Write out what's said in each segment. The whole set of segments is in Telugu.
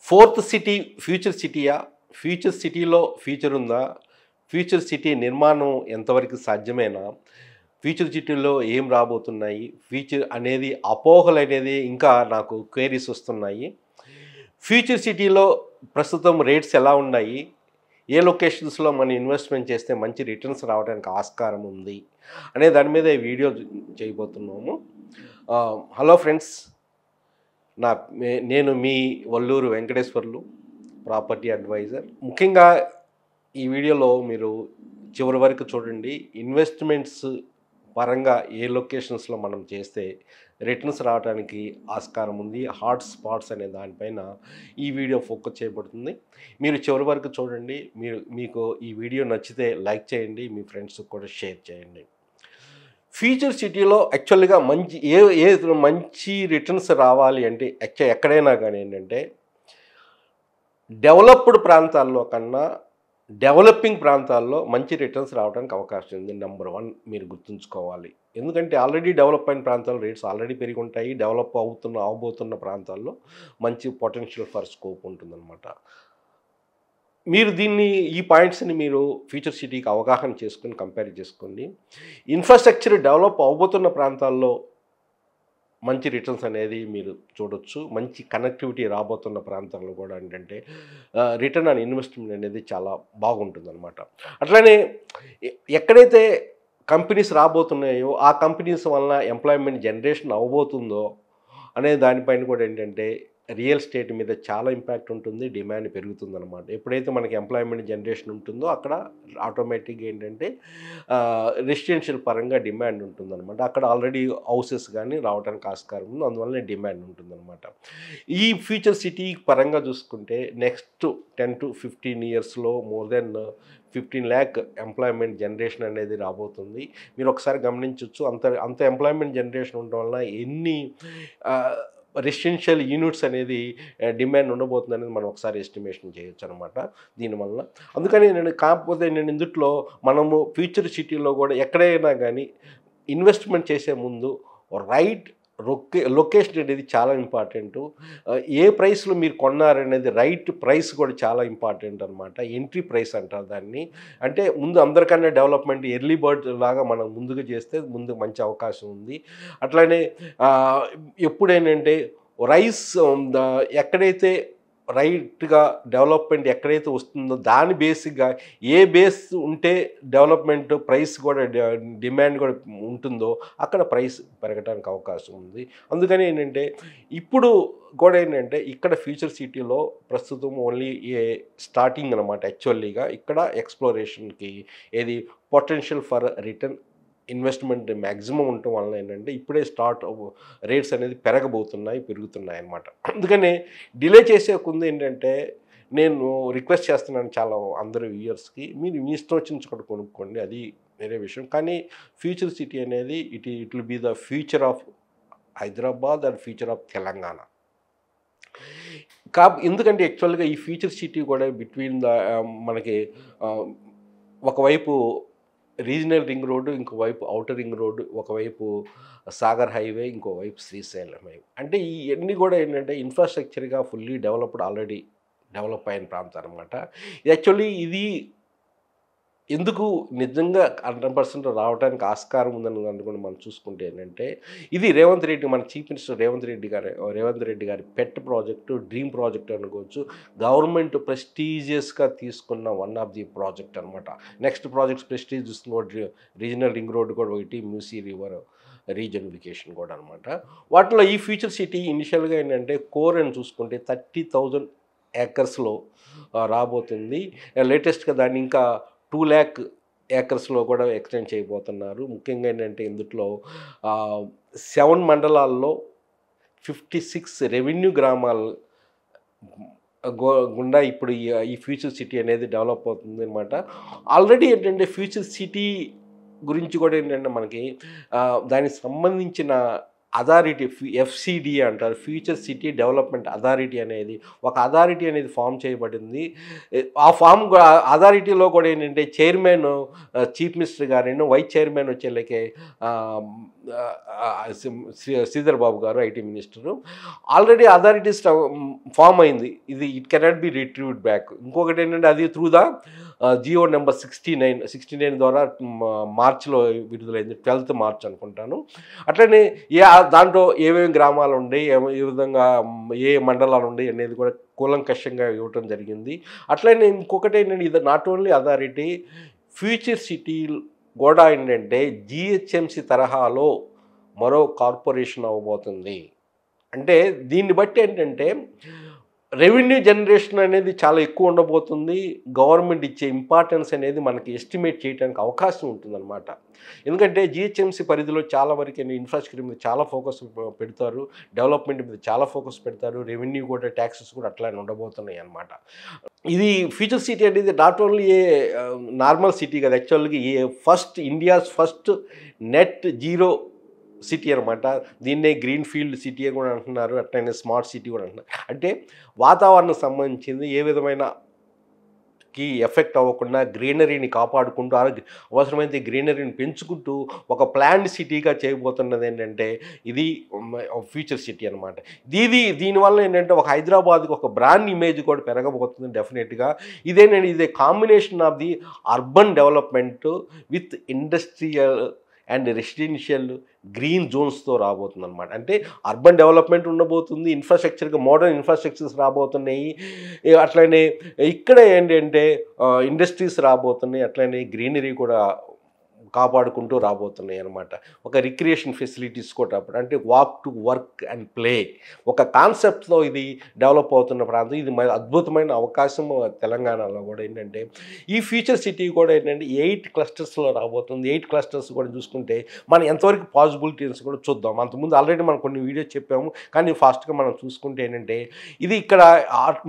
ఫోర్త్ సిటీ ఫ్యూచర్ సిటీయా? ఫ్యూచర్ సిటీలో ఫ్యూచర్ ఉందా? ఫ్యూచర్ సిటీ నిర్మాణం ఎంతవరకు సాధ్యమేనా? ఫ్యూచర్ సిటీలో ఏం రాబోతున్నాయి? ఫ్యూచర్ అనేది అపోహలనేది ఇంకా నాకు క్వెరీస్ వస్తున్నాయి. ఫ్యూచర్ సిటీలో ప్రస్తుతం రేట్స్ ఎలా ఉన్నాయి? ఏ లొకేషన్స్‌లో మనం ఇన్వెస్ట్‌మెంట్ చేస్తే మంచి రిటర్న్స్ రావడానికి ఆస్కారం ఉంది? అనే దాని మీద ఈ వీడియో చేయబోతున్నాము. Hello friends. నేను మీ వల్లూరు వెంకటేశ్వర్లు, ప్రాపర్టీ అడ్వైజర్. ముఖ్యంగా ఈ వీడియోలో మీరు చివరి వరకు చూడండి. ఇన్వెస్ట్మెంట్స్ పరంగా ఏ లొకేషన్స్‌లో మనం చేస్తే రిటర్న్స్ రావడానికి ఆస్కారం ఉంది, హాట్ స్పాట్స్ అనే దానిపైన ఈ వీడియో ఫోకస్ చేయబడుతుంది. మీరు చివరి వరకు చూడండి. మీకు ఈ వీడియో నచ్చితే లైక్ చేయండి, మీ ఫ్రెండ్స్కి కూడా షేర్ చేయండి. ఫ్యూచర్ సిటీలో యాక్చువల్గా మంచి రిటర్న్స్ రావాలి అంటే ఎక్కడైనా కానీ ఏంటంటే డెవలప్డ్ ప్రాంతాల్లో కన్నా డెవలపింగ్ ప్రాంతాల్లో మంచి రిటర్న్స్ రావడానికి అవకాశం ఉంది. నెంబర్ 1 మీరు గుర్తుంచుకోవాలి. ఎందుకంటే ఆల్రెడీ డెవలప్ అయిన ప్రాంతాల్లో రేట్స్ ఆల్రెడీ పెరిగి ఉంటాయి. అవబోతున్న ప్రాంతాల్లో మంచి పొటెన్షియల్ ఫర్ స్కోప్ ఉంటుందన్నమాట. మీరు ఈ పాయింట్స్ని మీరు ఫ్యూచర్ సిటీకి అవగాహన చేసుకొని కంపేర్ చేసుకోండి. ఇన్ఫ్రాస్ట్రక్చర్ డెవలప్ అవబోతున్న ప్రాంతాల్లో మంచి రిటర్న్స్ అనేది మీరు చూడొచ్చు. మంచి కనెక్టివిటీ రాబోతున్న ప్రాంతాల్లో కూడా ఏంటంటే రిటర్న్ ఆన్ ఇన్వెస్ట్మెంట్ అనేది చాలా బాగుంటుందన్నమాట. అట్లానే ఎక్కడైతే కంపెనీస్ రాబోతున్నాయో ఆ కంపెనీస్ వలన ఎంప్లాయ్మెంట్ జనరేషన్ అవబోతుందో అనే దానిపైన కూడా ఏంటంటే రియల్ ఎస్టేట్ మీద చాలా ఇంపాక్ట్ ఉంటుంది. డిమాండ్ పెరుగుతుందన్నమాట. ఎప్పుడైతే మనకి ఎంప్లాయ్మెంట్ జనరేషన్ ఉంటుందో అక్కడ ఆటోమేటిక్గా ఏంటంటే రెసిడెన్షియల్ పరంగా డిమాండ్ ఉంటుందన్నమాట. అక్కడ ఆల్రెడీ హౌసెస్ కానీ రావడానికి ఆస్కారం ఉంది. అందువల్ల డిమాండ్ ఉంటుందన్నమాట. ఈ ఫ్యూచర్ సిటీ పరంగా చూసుకుంటే నెక్స్ట్ 10 to 15 ఇయర్స్లో more than 15 lakh employment generation అనేది రాబోతుంది. మీరు ఒకసారి గమనించవచ్చు. అంత ఎంప్లాయ్మెంట్ జనరేషన్ ఉండడం వల్ల ఎన్ని రెసిడెన్షియల్ యూనిట్స్ అనేది డిమాండ్ ఉండబోతుంది అనేది మనం ఒకసారి ఎస్టిమేషన్ చేయొచ్చు అనమాట దీనివల్ల. అందుకని నేను ఇందుట్లో మనము ఫ్యూచర్ సిటీలో కూడా ఎక్కడైనా కానీ ఇన్వెస్ట్మెంట్ చేసే ముందు రైట్ లొకేషన్ అనేది చాలా ఇంపార్టెంటు. ఏ ప్రైస్లో మీరు కొన్నారనేది రైట్ ప్రైస్ కూడా చాలా ఇంపార్టెంట్ అనమాట. ఎంట్రీ ప్రైస్ అంటారు దాన్ని. అంటే ముందు అందరికన్నా డెవలప్మెంట్ ఎర్లీ బర్డ్ లాగా మనం ముందుకు చేస్తే ముందు మంచి అవకాశం ఉంది. అట్లానే ఎప్పుడేంటంటే ఎక్కడైతే రైట్గా డెవలప్మెంట్ ఎక్కడైతే వస్తుందో దాని బేసిక్గా ఏ బేస్ ఉంటే డెవలప్మెంట్ ప్రైస్ కూడా డిమాండ్ కూడా ఉంటుందో అక్కడ ప్రైస్ పెరగడానికి అవకాశం ఉంది. అందుకని ఏంటంటే ఇప్పుడు కూడా ఏంటంటే ఇక్కడ ఫ్యూచర్ సిటీలో ప్రస్తుతం ఓన్లీ స్టార్టింగ్ అనమాట. యాక్చువల్లీగా ఇక్కడ ఎక్స్ప్లోరేషన్కి ఏది potential for return investment maximum ఉండటం వలన ఏంటంటే ఇప్పుడే రేట్స్ అనేది పెరుగుతున్నాయి అన్నమాట. అందుకని డిలే చేసే ముందు ఏంటంటే నేను రిక్వెస్ట్ చేస్తున్నాను చాలా అందరు వ్యూయర్స్కి, మీరు మీ ఇష్టం వచ్చిన చోట కొనుక్కోండి, అది వేరే విషయం. కానీ ఫ్యూచర్ సిటీ అనేది it will be the future of Hyderabad and future of Telangana. ఎందుకంటే యాక్చువల్గా ఈ ఫ్యూచర్ సిటీ కూడా బిట్వీన్ మనకి ఒకవైపు రీజనల్ రింగ్ రోడ్డు, ఇంకోవైపు ఔటర్ రింగ్ రోడ్డు, ఒకవైపు సాగర్ హైవే, ఇంకోవైపు శ్రీశైలం హైవే. అంటే ఇవన్నీ కూడా ఏంటంటే ఇన్ఫ్రాస్ట్రక్చర్గా ఫుల్లీ ఆల్రెడీ డెవలప్ అయిన ప్రాంతం అనమాట. యాక్చువల్లీ ఇది ఎందుకు నిజంగా 100% రావడానికి ఆస్కారం ఉందని అనుకుని మనం చూసుకుంటే ఏంటంటే ఇది మన చీఫ్ మినిస్టర్ రేవంత్ రెడ్డి గారి పెట్ ప్రాజెక్టు, డ్రీమ్ ప్రాజెక్ట్ అనుకోవచ్చు. గవర్నమెంట్ ప్రెస్టీజియస్గా తీసుకున్న వన్ ఆఫ్ ది ప్రాజెక్ట్ అనమాట. నెక్స్ట్ ప్రాజెక్ట్స్ ప్రెస్టీజ్ చూస్తున్న రీజనల్ రింగ్ రోడ్ కూడా ఒకటి, మూసీ రివర్ రీజనిఫికేషన్ కూడా అనమాట. వాటిలో ఈ ఫ్యూచర్ సిటీ ఇనిషియల్గా ఏంటంటే కోర్ అని చూసుకుంటే 30,000 acresలో రాబోతుంది. లేటెస్ట్గా దాన్ని ఇంకా 2 lakh acresలో కూడా ఎక్స్టెండ్ చేయబోతున్నారు. ముఖ్యంగా ఏంటంటే ఇందులో 7 మండలాల్లో 56 రెవెన్యూ గ్రామాలు గుండా ఇప్పుడు ఈ ఫ్యూచర్ సిటీ అనేది డెవలప్ అవుతుంది అనమాట. ఆల్రెడీ ఏంటంటే ఫ్యూచర్ సిటీ గురించి కూడా ఏంటంటే మనకి దానికి సంబంధించిన అథారిటీ ఎఫ్సిడి అంటారు, ఫ్యూచర్ సిటీ డెవలప్మెంట్ అథారిటీ అనేది ఒక అథారిటీ అనేది ఫామ్ చేయబడింది. ఆ ఫామ్ అథారిటీలో కూడా ఏంటంటే చైర్మన్ చీఫ్ మినిస్టర్ గారు, వైస్ చైర్మన్ వచ్చేళ్ళకి శ్రీధర్ బాబు గారు IT minister. Already authorities form అయింది. ఇది it cannot be retrieved back. ఇంకొకటి ఏంటంటే అది త్రూ ద జియో నెంబర్ 69 ద్వారా మార్చిలో విడుదలైంది, 12th మార్చ్ అనుకుంటాను. అట్లనే దాంట్లో ఏమేమి గ్రామాలు ఉండే, ఏ విధంగా ఏ మండలాలు ఉండే అనేది కూడా కూలంకషంగా ఇవ్వటం జరిగింది. అట్లనే ఇంకొకటి ఏంటంటే ఇది not only authority, future city కూడా ఏంటంటే జిహెచ్ఎంసి తరహాలో మరో కార్పొరేషన్ అవ్వబోతుంది. అంటే దీన్ని బట్టి ఏంటంటే రెవెన్యూ జనరేషన్ అనేది చాలా ఎక్కువ ఉండబోతుంది. గవర్నమెంట్ ఇచ్చే ఇంపార్టెన్స్ అనేది మనకి ఎస్టిమేట్ చేయడానికి అవకాశం ఉంటుందన్నమాట. ఎందుకంటే జిహెచ్ఎంసీ పరిధిలో చాలా వరకు ఇన్ఫ్రాస్ట్రక్చర్ మీద చాలా ఫోకస్ పెడతారు, డెవలప్మెంట్ మీద చాలా ఫోకస్ పెడతారు, రెవెన్యూ కూడా ట్యాక్సెస్ కూడా అట్లానే ఉండబోతున్నాయి అన్నమాట. ఇది ఫ్యూచర్ సిటీ అనేది not only A normal city కదా, యాక్చువల్గా India's first net zero city అనమాట. దీన్నే గ్రీన్ ఫీల్డ్ సిటీ అని కూడా అంటున్నారు, అట్లనే స్మార్ట్ సిటీ కూడా అంటున్నారు. అంటే వాతావరణం సంబంధించింది ఏ విధమైన ఎఫెక్ట్ అవ్వకుండా గ్రీనరీని కాపాడుకుంటూ అవసరమైతే గ్రీనరీని పెంచుకుంటూ ఒక ప్లాన్డ్ సిటీగా చేయబోతున్నది ఏంటంటే ఇది ఫ్యూచర్ సిటీ అనమాట. దీనివల్ల ఏంటంటే ఒక హైదరాబాద్కి ఒక బ్రాండ్ ఇమేజ్ కూడా పెరగబోతుంది డెఫినెట్గా. ఇదే combination of the urban development with industrial and residential green జోన్స్తో రాబోతుంది అనమాట. అంటే అర్బన్ డెవలప్మెంట్ ఉండబోతుంది, ఇన్ఫ్రాస్ట్రక్చర్గా మోడర్న్ ఇన్ఫ్రాస్ట్రక్చర్స్ రాబోతున్నాయి, అట్లనే ఇక్కడ ఏంటంటే ఇండస్ట్రీస్ రాబోతున్నాయి, అట్లనే గ్రీనరీ కూడా కాపాడుకుంటూ రాబోతున్నాయి అనమాట. ఒక రిక్రియేషన్ ఫెసిలిటీస్ కూడా అంటే walk to work and play ఒక కాన్సెప్ట్తో ఇది డెవలప్ అవుతున్న ప్రాంతం. ఇది అద్భుతమైన అవకాశం తెలంగాణలో కూడా. ఏంటంటే ఈ ఫ్యూచర్ సిటీ కూడా ఏంటంటే 8 క్లస్టర్స్లో రాబోతుంది. 8 క్లస్టర్స్ కూడా చూసుకుంటే మనం ఎంతవరకు పాసిబిలిటీస్ కూడా చూద్దాం. అంతకుముందు ఆల్రెడీ మనం కొన్ని వీడియోస్ చెప్పాము, కానీ ఫాస్ట్గా మనం చూసుకుంటే ఏంటంటే ఇది ఇక్కడ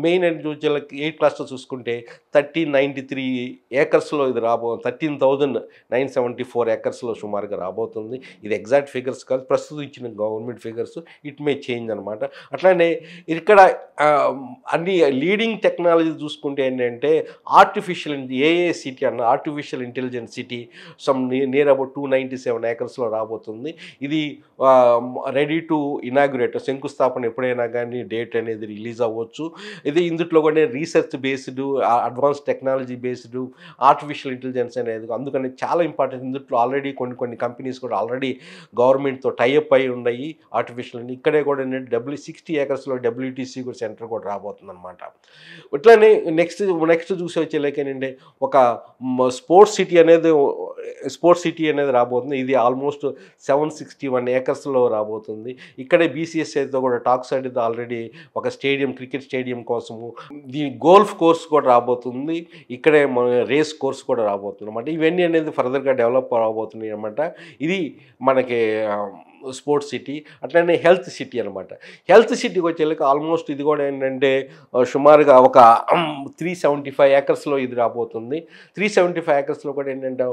మెయిన్ 8 క్లస్టర్స్ చూసుకుంటే 1393 ఏకర్స్లో ఇది 13,974 ఏకర్స్లో సుమారుగా రాబోతుంది. ఇది ఎగ్జాక్ట్ ఫిగర్స్ కాదు, ప్రస్తుతం ఇచ్చిన government figures, it may change అనమాట. అట్లానే ఇక్కడ అన్ని లీడింగ్ టెక్నాలజీ చూసుకుంటే ఏంటంటే ఏఏ సిటీ అన్న artificial intelligence city near about 297 ఏకర్స్లో రాబోతుంది. ఇది రెడీ టు ఇనాగ్యురేట్, శంకుస్థాపన ఎప్పుడైనా కానీ డేట్ అనేది రిలీజ్ అవ్వచ్చు. ఇందులో కూడా research based, advance technology based artificial intelligence అనేది, అందుకని చాలా ఇంపార్టెంట్. ఇందులో ఆల్రెడీ కొన్ని కంపెనీస్ కూడా ఆల్రెడీ గవర్నమెంట్తో టైఅప్ అయి ఉన్నాయి ఆర్టిఫిషియల్. ఇక్కడే కూడా ఏంటంటే 60 ఏకర్స్లో డబ్ల్యూటీసీ కూడా సెంటర్ కూడా రాబోతుంది అనమాట. ఇట్లానే నెక్స్ట్ చూసి వచ్చేలాక ఏంటంటే ఒక స్పోర్ట్స్ సిటీ అనేది రాబోతుంది. ఇది ఆల్మోస్ట్ 761 ఏకర్స్లో రాబోతుంది. ఇక్కడే బీసీఎస్ఐతో కూడా టాక్స్ అనేది ఆల్రెడీ ఒక క్రికెట్ స్టేడియం కోసము గోల్ఫ్ కోర్స్ కూడా రాబోతుంది. ఇక్కడే రేస్ కోర్స్ కూడా రాబోతుంది అనమాట. ఇవన్నీ అనేది ఫర్దర్గా డెవలప్ రాబోతున్నాయి అనమాట. ఇది మనకి స్పోర్ట్స్ సిటీ. అట్లనే హెల్త్ సిటీ అనమాట. హెల్త్ సిటీకి వచ్చేళ్ళకి ఆల్మోస్ట్ ఇది కూడా ఏంటంటే సుమారుగా ఒక 375 ఏకర్స్లో ఇది రాబోతుంది. 375 ఏకర్స్లో కూడా ఏంటంటే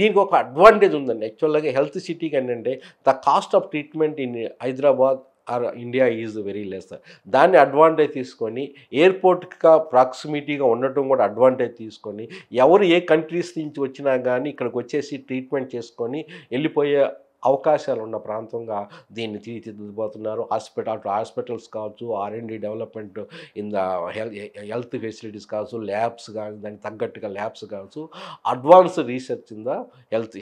దీనికి ఒక అడ్వాంటేజ్ ఉందండి. యాక్చువల్గా హెల్త్ సిటీకి ఏంటంటే the cost of treatment in Hyderabad or India is very less. దాన్ని అడ్వాంటేజ్ తీసుకొని ఎయిర్పోర్ట్గా ప్రాక్సిమిటీగా ఉండటం కూడా అడ్వాంటేజ్ తీసుకొని ఎవరు ఏ కంట్రీస్ నుంచి వచ్చినా కానీ ఇక్కడికి వచ్చేసి ట్రీట్మెంట్ చేసుకొని వెళ్ళిపోయే అవకాశాలు ఉన్న ప్రాంతంగా దీన్ని తీర్చిదిద్దుబోతున్నారు. హాస్పిటల్స్ కావచ్చు, R&D development in the health facilities కావచ్చు, ల్యాబ్స్ కానీ దానికి తగ్గట్టుగా ల్యాబ్స్ కావచ్చు, advance research in the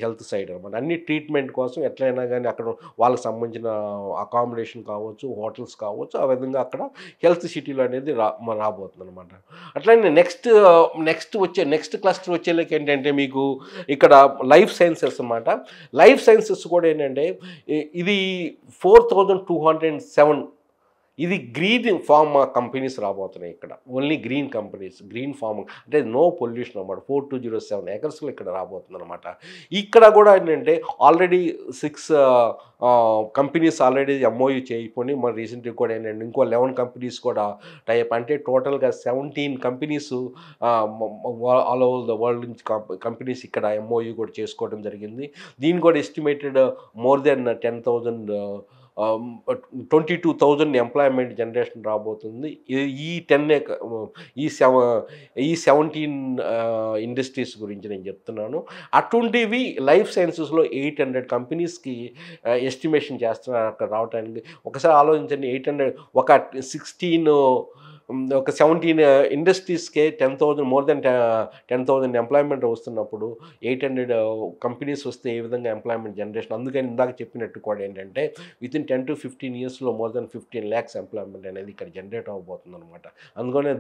health side అనమాట. అన్ని ట్రీట్మెంట్ కోసం ఎట్లయినా కానీ అక్కడ వాళ్ళకి సంబంధించిన అకామిడేషన్ కావచ్చు, హోటల్స్ కావచ్చు, ఆ విధంగా అక్కడ హెల్త్ సిటీలో అనేది రాబోతుంది అనమాట. అట్లనే నెక్స్ట్ క్లస్టర్ వచ్చేలాకి ఏంటంటే మీకు ఇక్కడ లైఫ్ సైన్సెస్ అనమాట. లైఫ్ సైన్సెస్ కూడా ఏంటంటే ఇది 4207 ఇది గ్రీన్ ఫార్మ్ కంపెనీస్ రాబోతున్నాయి. ఇక్కడ only green companies, green farm అంటే నో పొల్యూషన్ అనమాట. 4207 ఏకర్స్లో ఇక్కడ రాబోతుంది అనమాట. ఇక్కడ కూడా ఏంటంటే ఆల్రెడీ 6 కంపెనీస్ ఆల్రెడీ MOU చేయకొని మన రీసెంట్గా కూడా ఏంటంటే ఇంకో 11 కంపెనీస్ కూడా టైప్, అంటే టోటల్గా 17 companies all over the world నుంచి కంపెనీస్ ఇక్కడ MOU కూడా చేసుకోవడం జరిగింది. దీని కూడా estimated more than 10,000 22,000 employment generation రాబోతుంది. ఈ 10 ఈ సెవ ఈ 17 ఇండస్ట్రీస్ గురించి నేను చెప్తున్నాను. అటువంటివి లైఫ్ సైన్సెస్లో 800 కంపెనీస్కి ఎస్టిమేషన్ చేస్తున్నారు అక్కడ రావడానికి. ఒకసారి ఆలోచించండి, 800 ఒక 16 ఒక 17 ఇండస్ట్రీస్కే 10,000 మోర్ దెన్ 10,000 ఎంప్లాయ్మెంట్ వస్తున్నప్పుడు 800 కంపెనీస్ వస్తే ఏ విధంగా ఎంప్లాయ్మెంట్ జనరేషన్. అందుకని ఇందాక చెప్పినట్టు కూడా ఏంటంటే వితిన్ 10 to 15 ఇయర్స్లో మోర్ దెన్ 15 lakhs ఎంప్లాయ్మెంట్ అనేది ఇక్కడ జనరేట్ అవ్వబోతుంది అనమాట. అందుకనే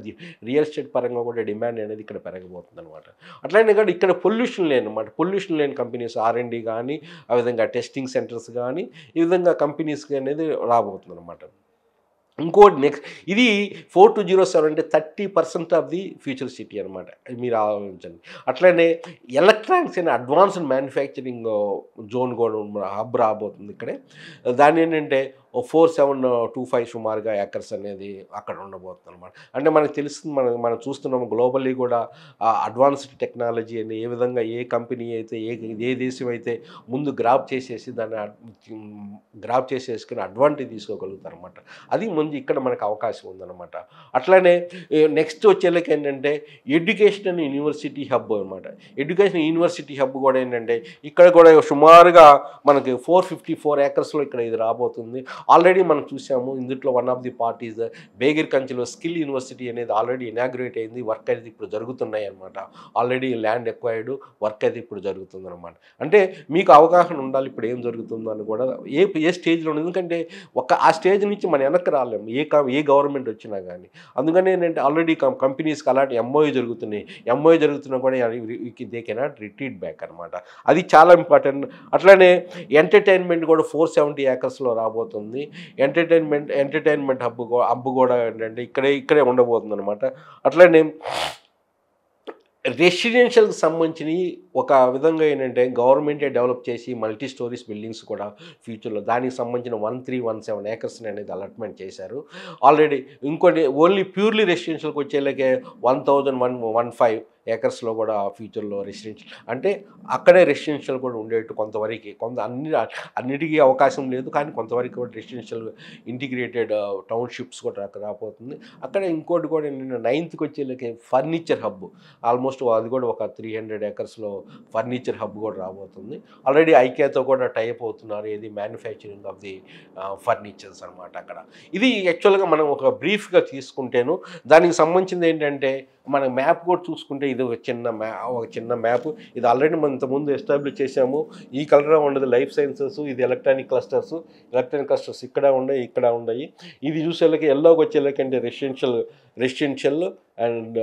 రియల్ ఎస్టేట్ పరంగా కూడా డిమాండ్ అనేది ఇక్కడ పెరగబోతుంది అనమాట. అట్లనే కూడా ఇక్కడ పొల్యూషన్ లేని కంపెనీస్ R&D కానీ, ఆ విధంగా టెస్టింగ్ సెంటర్స్ కానీ, ఈ విధంగా కంపెనీస్కి అనేది రాబోతుంది అనమాట. ఇంకోటి నెక్స్ట్ ఇది 4207 అంటే 30% ఆఫ్ ది ఫ్యూచర్ సిటీ అనమాట. మీరు ఆలోచించండి. అట్లనే ఎలక్ట్రానిక్స్ అనే అడ్వాన్స్డ్ మ్యానుఫ్యాక్చరింగ్ జోన్ కూడా హబ్ రాబోతుంది ఇక్కడే. దాని ఏంటంటే 4725 సుమారుగా ఏకర్స్ అనేది అక్కడ ఉండబోతుంది అనమాట. అంటే మనకు తెలుస్తుంది, మనం చూస్తున్నాము గ్లోబల్లీ కూడా అడ్వాన్స్డ్ టెక్నాలజీ అని ఏ విధంగా ఏ కంపెనీ అయితే ఏ దేశం అయితే ముందు గ్రాప్ చేసేసుకుని అడ్వాంటేజ్ తీసుకోగలుగుతారు అనమాట. అది ముందు ఇక్కడ మనకు అవకాశం ఉందన్నమాట. అట్లానే నెక్స్ట్ వచ్చేళ్ళకి ఏంటంటే ఎడ్యుకేషన్ అండ్ యూనివర్సిటీ హబ్ అనమాట. ఎడ్యుకేషన్ యూనివర్సిటీ హబ్ కూడా ఏంటంటే ఇక్కడ కూడా సుమారుగా మనకి 454 ఏకర్స్లో ఇక్కడ ఇది రాబోతుంది. ఆల్రెడీ మనం చూసాము ఇందులో వన్ ఆఫ్ ది పార్టీస్ బేగిర్ కంచిలో స్కిల్ యూనివర్సిటీ అనేది ఆల్రెడీ ఇనాగ్రేట్ అయింది. వర్క్ అయితే ఇప్పుడు జరుగుతున్నాయి అనమాట. ఆల్రెడీ ల్యాండ్ ఎక్వైర్డ్, వర్క్ అయితే ఇప్పుడు జరుగుతుంది అనమాట. అంటే మీకు అవగాహన ఉండాలి ఇప్పుడు ఏం జరుగుతుందో అని కూడా ఏ స్టేజ్లో ఉంది. ఎందుకంటే ఆ స్టేజ్ నుంచి మనం వెనక్కి రాలేము ఏ గవర్నమెంట్ వచ్చినా కానీ. అందుకని ఏంటంటే ఆల్రెడీ కంపెనీస్కి అలాంటి ఎంఓయూ జరుగుతున్నా కూడా దే కెనాట్ రిట్రీట్ బ్యాక్ అనమాట. అది చాలా ఇంపార్టెంట్. అట్లానే ఎంటర్టైన్మెంట్ కూడా 470 ఏకర్స్లో రాబోతుంది. ఎంటర్టైన్మెంట్ హబ్ కూడా ఏంటంటే ఇక్కడే ఉండబోతుంది అనమాట. అట్లనే రెసిడెన్షియల్కి సంబంధించి ఒక విధంగా ఏంటంటే గవర్నమెంటే డెవలప్ చేసి మల్టీ స్టోరీస్ బిల్డింగ్స్ కూడా ఫ్యూచర్లో దానికి సంబంధించిన 1317 ఏకర్స్ని అనేది అలాట్మెంట్ చేశారు ఆల్రెడీ. ఇంకోటి ఓన్లీ ప్యూర్లీ రెసిడెన్షియల్కి వచ్చేలాగే 1115 ఏకర్స్లో కూడా ఫ్యూచర్లో రెసిడెన్షియల్, అంటే అక్కడే రెసిడెన్షియల్ కూడా ఉండేట్టు కొంతవరకు అన్నిటికీ అవకాశం లేదు కానీ కొంతవరకు కూడా రెసిడెన్షియల్ ఇంటిగ్రేటెడ్ టౌన్షిప్స్ కూడా రాబోతుంది. అక్కడ ఇంకోటి కూడా ఏంటంటే 9th వచ్చేలాగే ఫర్నిచర్ హబ్ ఆల్మోస్ట్ అది కూడా ఒక 300 ఏకర్స్లో ఫర్నిచర్ హబ్ కూడా రాబోతుంది. ఆల్రెడీ ఐకియాతో కూడా టైప్ అవుతున్నారు, ఇది మ్యానుఫ్యాక్చరింగ్ ఆఫ్ ది ఫర్నిచర్స్ అనమాట అక్కడ. ఇది యాక్చువల్గా మనం ఒక బ్రీఫ్గా తీసుకుంటేను దానికి సంబంధించింది ఏంటంటే మన మ్యాప్ కూడా చూసుకుంటే ఇది ఒక చిన్న మ్యాప్. ఇది ఆల్రెడీ మనం ఇంతకుముందు ఎస్టాబ్లిష్ చేసాము. ఈ కలర్ ఉండదు లైఫ్ సైన్సెస్, ఇది ఎలక్ట్రానిక్ క్లస్టర్స్ ఇక్కడ ఉన్నాయి. ఇది చూసేళ్ళకి ఎల్లోకి వచ్చేళ్ళకి అంటే రెసిడెన్షియల్ అండ్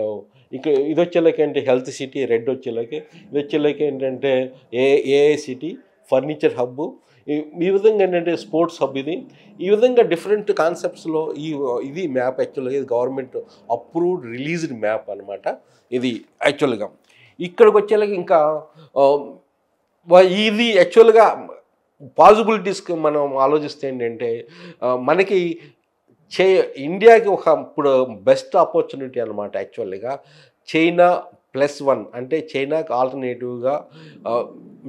ఇది వచ్చేళ్ళకి అంటే హెల్త్ సిటీ, రెడ్ వచ్చేళ్ళకి ఇది వచ్చేళ్ళకి ఏంటంటే ఏఐ సిటీ, ఫర్నిచర్ హబ్బు, ఈ విధంగా ఏంటంటే స్పోర్ట్స్ హబ్. ఈ విధంగా డిఫరెంట్ కాన్సెప్ట్స్లో ఇది మ్యాప్ యాక్చువల్గా ఇది గవర్నమెంట్ అప్రూవ్డ్ రిలీజ్డ్ మ్యాప్ అనమాట. ఇది యాక్చువల్గా ఇక్కడికి వచ్చేలాగా ఇంకా ఇది యాక్చువల్గా పాసిబిలిటీస్కి మనం ఆలోచిస్తే ఏంటంటే మనకి ఇండియాకి ఇప్పుడు బెస్ట్ ఆపర్చునిటీ అనమాట. యాక్చువల్గా చైనా +1 అంటే చైనాకి ఆల్టర్నేటివ్గా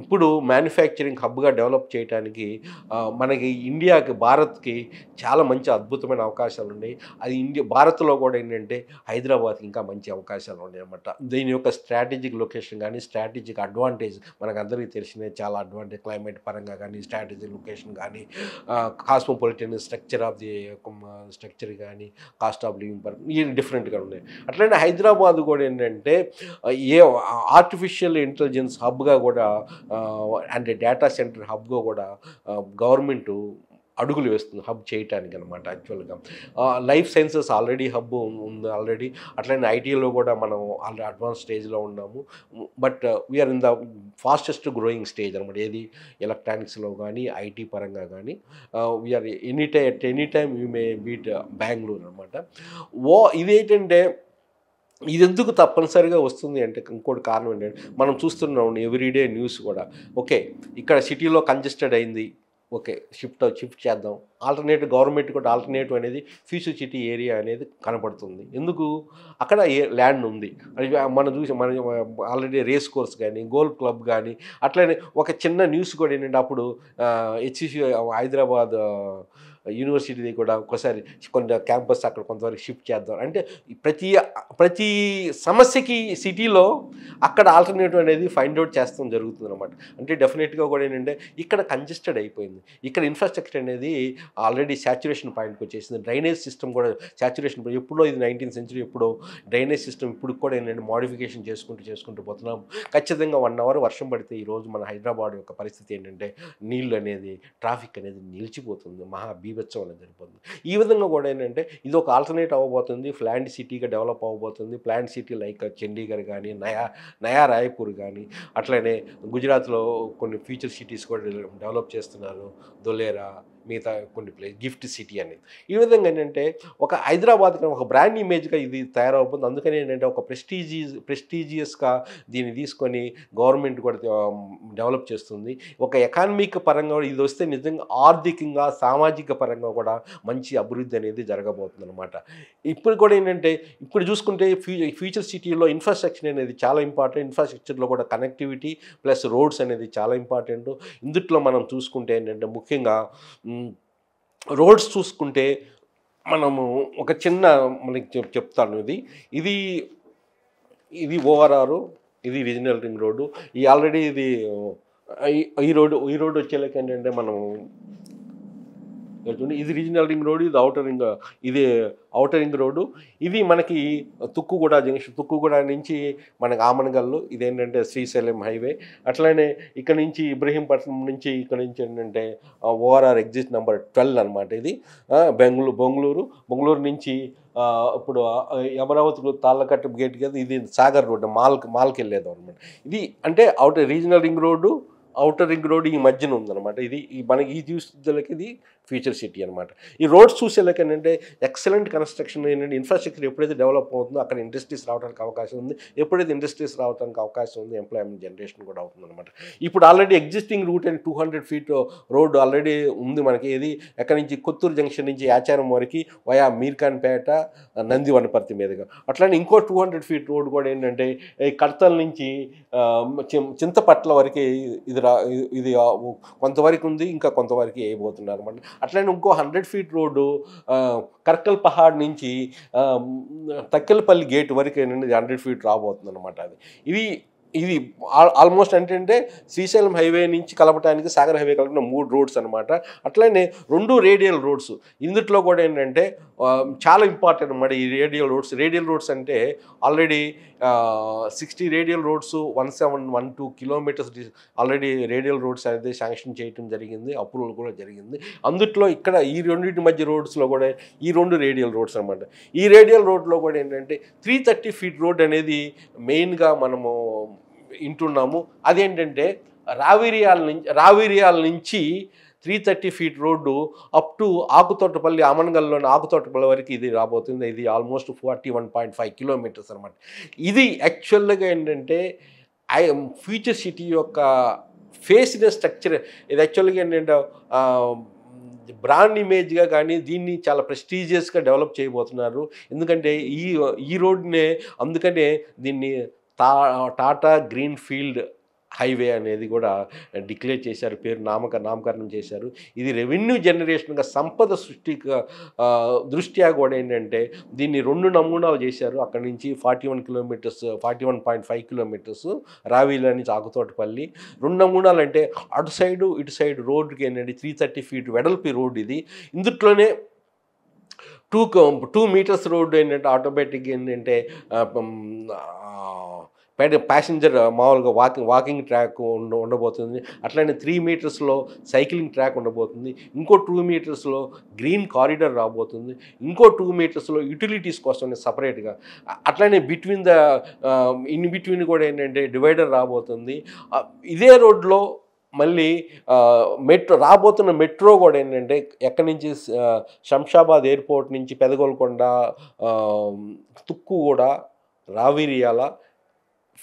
ఇప్పుడు మ్యానుఫ్యాక్చరింగ్ హబ్గా డెవలప్ చేయడానికి మనకి ఇండియాకి భారత్కి చాలా మంచి అద్భుతమైన అవకాశాలు ఉన్నాయి. అది భారత్లో కూడా ఏంటంటే హైదరాబాద్కి ఇంకా మంచి అవకాశాలు ఉన్నాయి అన్నమాట. దీని యొక్క స్ట్రాటజిక్ లొకేషన్ కానీ స్ట్రాటజిక్ అడ్వాంటేజ్ మనకు అందరికీ తెలిసినవి, చాలా అడ్వాంటేజ్ క్లైమేట్ పరంగా కానీ స్ట్రాటజిక్ లొకేషన్ కానీ కాస్మోపాలిటన్ స్ట్రక్చర్ కానీ కాస్ట్ ఆఫ్ లివింగ్ పరంగా ఈ డిఫరెంట్గా ఉన్నాయి. అట్లనే హైదరాబాద్ కూడా ఏంటంటే ఆర్టిఫిషియల్ ఇంటెలిజెన్స్ హబ్గా కూడా అంటే డేటా సెంటర్ హబ్గా కూడా గవర్నమెంట్ అడుగులు వేస్తుంది హబ్ చేయటానికి అనమాట. యాక్చువల్గా లైఫ్ సైన్సెస్ ఆల్రెడీ హబ్ ఉంది ఆల్రెడీ. అట్లనే ఐటీలో కూడా మనం ఆల్రెడీ అడ్వాన్స్ స్టేజ్లో ఉన్నాము. But we're in the fastest growing stage అనమాట. ఏది ఎలక్ట్రానిక్స్లో కానీ ఐటీ పరంగా కానీ we're any time you may beat Bengaluru అనమాట. ఇదేంటంటే ఇది ఎందుకు తప్పనిసరిగా వస్తుంది అంటే ఇంకోటి కారణం ఏంటంటే మనం చూస్తున్నాం ఎవ్రీడే న్యూస్ కూడా. ఓకే, ఇక్కడ సిటీలో కంజెస్టెడ్ అయింది, ఓకే. షిఫ్ట్ చేద్దాం. ఆల్టర్‌నేటివ్ గవర్నమెంట్ కూడా ఆల్టర్‌నేటివ్ అనేది ఫ్యూచర్ సిటీ ఏరియా అనేది కనపడుతుంది. ఎందుకు? అక్కడ ల్యాండ్ ఉంది. అది మనం చూసి మన ఆల్రెడీ రేస్ కోర్స్ గాని, గోల్ఫ్ క్లబ్ గాని, అట్లనే ఒక చిన్న న్యూస్ కూడా ఏంటంటే అప్పుడు హెచ్‌సిసి హైదరాబాద్ యూనివర్సిటీది కూడా ఒక్కోసారి కొంత క్యాంపస్ అక్కడ కొంతవరకు షిఫ్ట్ చేద్దాం. అంటే ప్రతి ప్రతి సమస్యకి సిటీలో అక్కడ ఆల్టర్‌నేటివ్ అనేది ఫైండ్ ఔట్ చేస్తాం జరుగుతుందనమాట. అంటే డెఫినిట్‌గా కూడా ఏంటంటే ఇక్కడ కంజెస్టెడ్ అయిపోయింది. ఇక్కడ ఇన్‌ఫ్రాస్ట్రక్చర్ అనేది ఆల్రెడీ సాచురేషన్ పాయింట్‌కి వచ్చేసింది. డ్రైనేజ్ సిస్టమ్ కూడా సాచురేషన్ ఎప్పుడో ఇది 19th సెంచరీ ఎప్పుడో డ్రైనేజ్ సిస్టమ్ ఇప్పుడు కూడా ఏంటంటే మోడిఫికేషన్ చేసుకుంటూ పోతున్నాం. ఖచ్చితంగా 1 అవర్ వర్షం పడితే ఈరోజు మన హైదరాబాద్ యొక్క పరిస్థితి ఏంటంటే నీళ్ళు అనేది ట్రాఫిక్ అనేది నిలిచిపోతుంది. బీభత్సం అనేది జరిగిపోతుంది. ఈ విధంగా కూడా ఏంటంటే ఇది ఒక ఆల్టర్నేట్ అవ్వబోతుంది. ప్లాంట్ సిటీగా డెవలప్ అవ్వబోతుంది. ప్లాంట్ సిటీ లైక్ చండీగఢ్ కానీ, నయా రాయ్‌పూర్ కానీ, అట్లనే గుజరాత్‌లో కొన్ని ఫ్యూచర్ సిటీస్ కూడా డెవలప్ చేస్తున్నారు. ధొలేరా మిగతా కొన్ని గిఫ్ట్ సిటీ అనేది. ఈ విధంగా ఏంటంటే ఒక హైదరాబాద్‌కి ఒక బ్రాండ్ ఇమేజ్‌గా ఇది తయారవుతుంది. అందుకని ఏంటంటే ఒక ప్రెస్టీజియస్‌గా దీన్ని తీసుకొని గవర్నమెంట్ కూడా డెవలప్ చేస్తుంది. ఒక ఎకానమిక్ పరంగా ఇది వస్తే నిజంగా ఆర్థికంగా, సామాజిక పరంగా కూడా మంచి అభివృద్ధి అనేది జరగబోతుందనమాట. ఇప్పుడు కూడా ఏంటంటే ఇప్పుడు చూసుకుంటే ఫ్యూచర్ సిటీలో ఇన్‌ఫ్రాస్ట్రక్చర్ అనేది చాలా ఇంపార్టెంట్. ఇన్‌ఫ్రాస్ట్రక్చర్‌లో కూడా కనెక్టివిటీ ప్లస్ రోడ్స్ అనేది చాలా ఇంపార్టెంట్. ఇందుట్లో మనం చూసుకుంటే ఏంటంటే ముఖ్యంగా రోడ్స్ చూసుకుంటే మనము ఒక చిన్న మనకి చెప్తాను ఇది. ఇది ఇది ఓఆర్ఆర్, ఇది రీజనల్ రింగ్ రోడ్డు. ఈ ఆల్రెడీ ఇది ఈ రోడ్డు వచ్చేలకి ఏంటంటే మనం ఇది రీజనల్ రింగ్ రోడ్, ఇది ఔటర్ రింగ్ రోడ్డు. ఇది మనకి తుక్కుగూడ జంక్షన్, తుక్కుగూడ నుంచి మనకి ఆమనగల్లు, ఇదేంటంటే శ్రీశైలం హైవే. అట్లనే ఇక్కడ నుంచి ఇబ్రహీంపట్నం నుంచి ఇక్కడ నుంచి ఏంటంటే ఓఆర్ఆర్ ఎగ్జిట్ నెంబర్ 12 అనమాట. ఇది బెంగళూరు నుంచి ఇప్పుడు అమరావతి తాళ్ళకట్ట గేట్ కదా, ఇది సాగర్ రోడ్డు మాల్కి వెళ్ళేది అనమాట. ఇది అంటే regional ring road, outer ring road ఈ మధ్యన ఉందన్నమాట. ఇది మనకి ఈ చూసేలకి ఇది ఫ్యూచర్ సిటీ అనమాట. ఈ రోడ్స్ చూసేలకి ఏంటంటే ఎక్సలెంట్ కన్స్ట్రక్షన్ ఏంటంటే ఇన్ఫ్రాస్ట్రక్చర్ ఎప్పుడైతే డెవలప్ అవుతుందో అక్కడ ఇండస్ట్రీస్ రావడానికి అవకాశం ఉంది. ఎప్పుడైతే ఇండస్ట్రీస్ రావడానికి అవకాశం ఉంది, ఎంప్లాయ్మెంట్ జనరేషన్ కూడా అవుతుంది అనమాట. ఇప్పుడు already existing route and 200 feet road already ఉంది మనకి. ఇది ఎక్కడి నుంచి కొత్తూరు జంక్షన్ నుంచి యాచారం వరకు వయా మీర్ఖాన్పేట, నందివనపర్తి మీదుగా. అట్లానే ఇంకో 200 feet రోడ్డు కూడా ఏంటంటే కడతల నుంచి చింతపట్ల వరకు ఇది కొంతవరకు ఉంది, ఇంకా కొంతవరకు వేయబోతున్నారు అనమాట. అట్లనే ఇంకో 100 feet రోడ్డు కర్కల్ పహాడ్ నుంచి తక్కెలపల్లి గేట్ వరకు ఏంటంటే 100 feet రాబోతుంది అనమాట. ఇది ఆల్మోస్ట్ అంటే శ్రీశైలం హైవే నుంచి కలపడానికి సాగర్ హైవే కలిపిన 3 రోడ్స్ అనమాట. అట్లనే 2 రేడియల్ రోడ్స్. ఇందుట్లో కూడా ఏంటంటే చాలా ఇంపార్టెంట్ అనమాట ఈ రేడియల్ రోడ్స్ అంటే already 60 radial roads 1712 kilometers already radial roads అనేది శాంక్షన్ చేయడం జరిగింది, అప్రూవల్ కూడా జరిగింది. అందుట్లో ఇక్కడ ఈ రెండింటి మధ్య రోడ్స్లో కూడా ఈ 2 రేడియల్ రోడ్స్ అనమాట. ఈ రేడియల్ రోడ్లో కూడా ఏంటంటే 330 feet రోడ్ అనేది మెయిన్గా మనము వింటున్నాము. అదేంటంటే రావిరియాల నుంచి 330 feet road up to Akutotapalli, ఆమన్గల్లోని ఆకుతోటపల్లి వరకు ఇది రాబోతుంది. ఇది ఆల్మోస్ట్ 41.5 kilometers అనమాట. ఇది యాక్చువల్గా ఏంటంటే ఫ్యూచర్ సిటీ యొక్క ఫేస్డ్ స్ట్రక్చర్. ఇది యాక్చువల్గా ఏంటంటే బ్రాండ్ ఇమేజ్గా కానీ దీన్ని చాలా ప్రెస్టీజియస్గా డెవలప్ చేయబోతున్నారు. ఎందుకంటే ఈ రోడ్నే అందుకనే దీన్ని టాటా గ్రీన్ ఫీల్డ్ హైవే అనేది కూడా డిక్లేర్ చేశారు, పేరు నామకరణం చేశారు. ఇది రెవెన్యూ జనరేషన్గా సంపద సృష్టిగా దృష్ట్యా కూడా ఏంటంటే దీన్ని 2 నమూనాలు చేశారు. అక్కడి నుంచి 41.5 kilometers రావిల నుంచి ఆకుతోటపల్లి. 2 నమూనాలు అంటే అటు సైడు ఇటు సైడ్ రోడ్డుకి ఏంటంటే 330 feet వెడల్పి రోడ్డు ఇది. ఇందుట్లోనే 2 meters రోడ్డు ఏంటంటే ఆటోమేటిక్ ఏంటంటే ప్యాసింజర్ మామూలుగా వాకింగ్ ట్రాక్ ఉండబోతుంది. అట్లనే 3 meters సైక్లింగ్ ట్రాక్ ఉండబోతుంది. ఇంకో 2 meters గ్రీన్ కారిడార్ రాబోతుంది. ఇంకో 2 meters యూటిలిటీస్ కోసం సపరేట్గా. అట్లనే ఇన్ బిట్వీన్ కూడా ఏంటంటే డివైడర్ రాబోతుంది. ఇదే రోడ్లో మళ్ళీ రాబోతున్న మెట్రో కూడా ఏంటంటే ఎక్కడి నుంచి శంషాబాద్ ఎయిర్పోర్ట్ నుంచి పెదగోల్కొండ, తుక్కుగూడ, రావిరియాల,